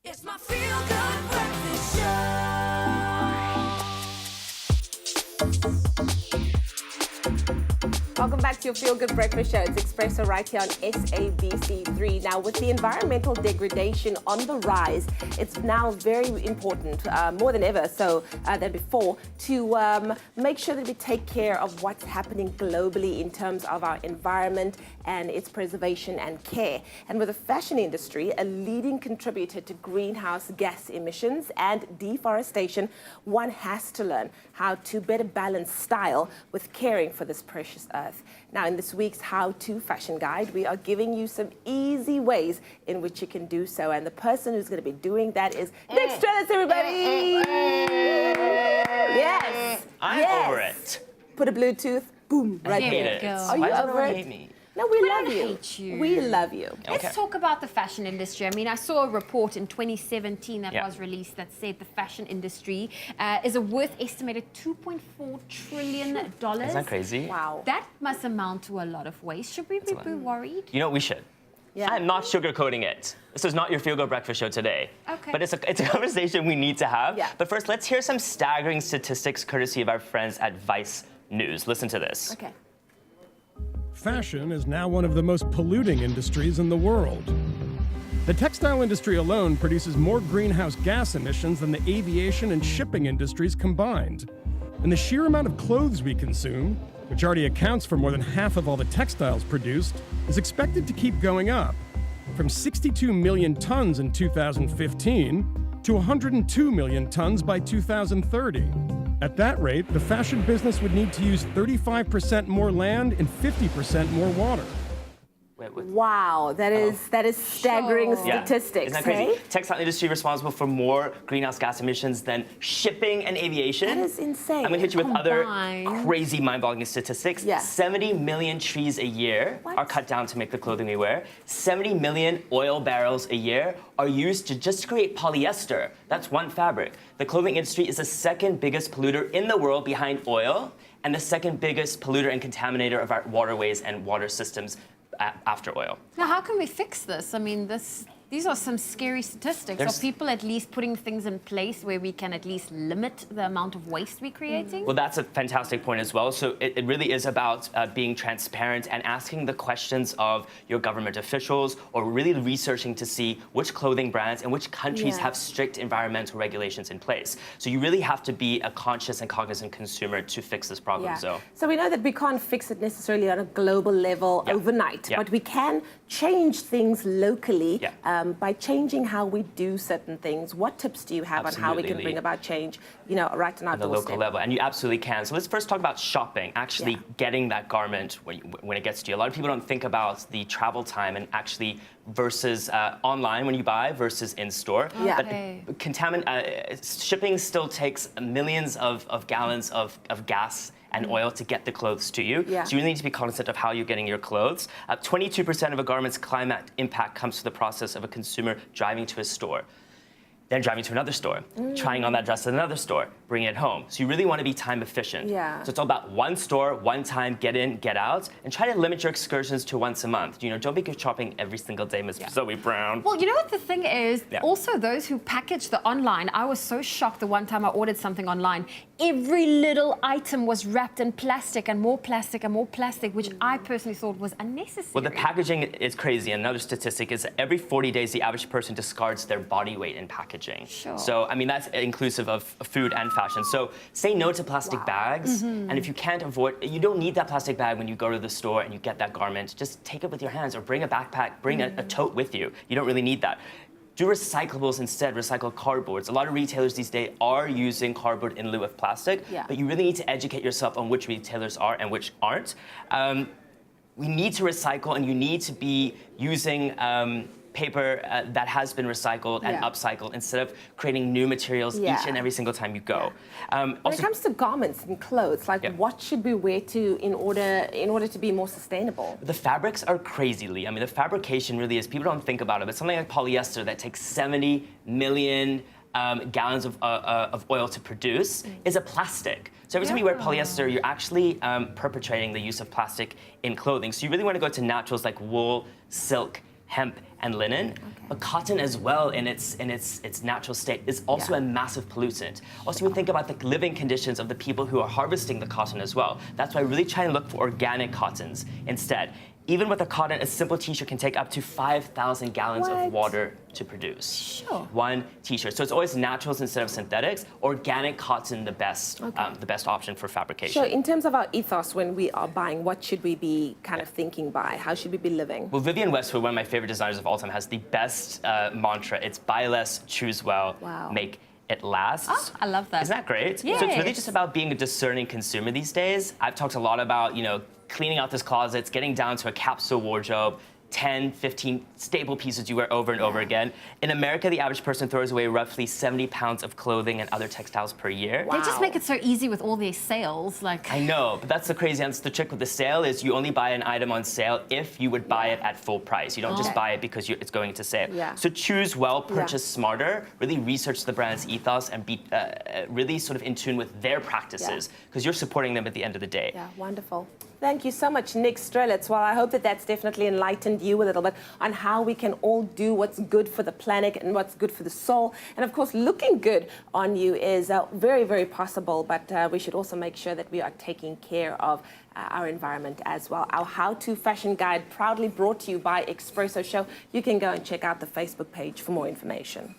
It's my feel-good breakfast show. Welcome back to your Feel Good Breakfast Show. It's Expresso right here on SABC3. Now, with the environmental degradation on the rise, it's now very important, more than ever than before, to make sure that we take care of what's happening globally in terms of our environment and its preservation and care. And with the fashion industry, a leading contributor to greenhouse gas emissions and deforestation, one has to learn how to better balance style with caring for this precious earth. Now, in this week's How-To Fashion Guide, we are giving you some easy ways in which you can do so. And the person who's going to be doing that is Strelitz, everybody! Yes! I'm over it. Put a Bluetooth, boom, right there. Hate it. Are you Why does over everyone it? hate me? No, we love don't you. hate you. We love you. Okay. Let's talk about the fashion industry. I mean, I saw a report in 2017 that Yeah. was released that said the fashion industry is worth estimated $2.4 trillion. Isn't that crazy? Wow. That must amount to a lot of waste. Should we be worried? You know what we should? Yeah. I'm not sugarcoating it. This is not your Feel Good Breakfast Show today. Okay. But it's a conversation we need to have. Yeah. But first, let's hear some staggering statistics courtesy of our friends at Vice News. Listen to this. Okay. Fashion is now one of the most polluting industries in the world. The textile industry alone produces more greenhouse gas emissions than the aviation and shipping industries combined. And the sheer amount of clothes we consume, which already accounts for more than half of all the textiles produced, is expected to keep going up, from 62 million tons in 2015 to 102 million tons by 2030. At that rate, the fashion business would need to use 35% more land and 50% more water. Wow, that is staggering Sure. statistics. Isn't that crazy? Hey? Textile industry responsible for more greenhouse gas emissions than shipping and aviation. That is insane. I'm gonna hit you with other Combined. crazy mind-boggling statistics. Yeah. 70 million trees a year What? are cut down to make the clothing we wear. 70 million oil barrels a year are used to just create polyester. That's one fabric. The clothing industry is the second biggest polluter in the world behind oil, and the second biggest polluter and contaminator of our waterways and water systems after oil. Now, how can we fix this? I mean, these are some scary statistics. There's- Are people at least putting things in place where we can at least limit the amount of waste we're creating? Well, that's a fantastic point as well. So it really is about being transparent and asking the questions of your government officials, or really researching to see which clothing brands and which countries Yeah. have strict environmental regulations in place. So you really have to be a conscious and cognizant consumer to fix this problem. Yeah. So we know that we can't fix it necessarily on a global level Yeah. overnight, Yeah. but we can change things locally Yeah. by changing how we do certain things. What tips do you have on how we can Absolutely. bring about change, right on our At the doorstep? local level, and you absolutely can. So let's first talk about shopping, actually Yeah. getting that garment when it gets to you. A lot of people don't think about the travel time and actually versus online when you buy versus in store. Yeah. Okay. But shipping still takes millions of gallons of gas and oil to get the clothes to you. Yeah. So you really need to be cognizant of how you're getting your clothes. 22% of a garment's climate impact comes through the process of a consumer driving to a store, then driving to another store, trying on that dress at another store, bringing it home. So you really want to be time efficient. Yeah. So it's all about one store, one time, get in, get out, and try to limit your excursions to once a month. Don't be shopping every single day, Miss Zoe Brown. Well, you know what the thing is? Yeah. Also, those who package the online, I was so shocked the one time I ordered something online. Every little item was wrapped in plastic and more plastic and more plastic, which I personally thought was unnecessary. Well, the packaging is crazy. Another statistic is that every 40 days, the average person discards their body weight in packaging. Sure. So, I mean, that's inclusive of food and fashion. So say no to plastic bags. And if you can't avoid, you don't need that plastic bag when you go to the store and you get that garment. Just take it with your hands, or bring a backpack, bring a tote with you. You don't really need that. Do recyclables instead, recycle cardboards. A lot of retailers these days are using cardboard in lieu of plastic, Yeah. but you really need to educate yourself on which retailers are and which aren't. We need to recycle, and you need to be using paper that has been recycled and Yeah. upcycled instead of creating new materials Yeah. each and every single time you go. When it comes to garments and clothes, Yeah. what should we wear in order to be more sustainable? The fabrics are crazy, Lee. I mean, the fabrication really is, people don't think about it, but something like polyester that takes 70 million gallons of oil to produce is a plastic. So every time you wear polyester, you're actually perpetrating the use of plastic in clothing. So you really want to go to naturals like wool, silk, hemp, and linen. But cotton as well in its natural state is also a massive pollutant. Also, we think about the living conditions of the people who are harvesting the cotton as well. That's why I really try and look for organic cottons instead. Even with a cotton, a simple t-shirt can take up to 5,000 gallons of water to produce. One t-shirt. So it's always naturals instead of synthetics. Organic cotton, the best option for fabrication. So in terms of our ethos when we are buying, what should we be kind of thinking by? How should we be living? Well, Vivienne Westwood, one of my favorite designers of all time, has the best mantra. It's buy less, choose well, make it lasts. Oh, I love that. Isn't that great? Yes. So it's really just about being a discerning consumer these days. I've talked a lot about, cleaning out this closet, getting down to a capsule wardrobe, 10, 15 staple pieces you wear over and over again. In America, the average person throws away roughly 70 pounds of clothing and other textiles per year. They just make it so easy with all these sales. I know, but that's the crazy answer. The trick with the sale is you only buy an item on sale if you would buy it at full price. You don't just buy it because it's going into sale. So choose well, purchase smarter, really research the brand's ethos and be really sort of in tune with their practices because you're supporting them at the end of the day. Yeah, wonderful. Thank you so much, Nick Strelitz. Well, I hope that that's definitely enlightened you a little bit on how we can all do what's good for the planet and what's good for the soul. And of course, looking good on you is very, very possible, but we should also make sure that we are taking care of our environment as well. Our how-to fashion guide proudly brought to you by Expresso Show. You can go and check out the Facebook page for more information.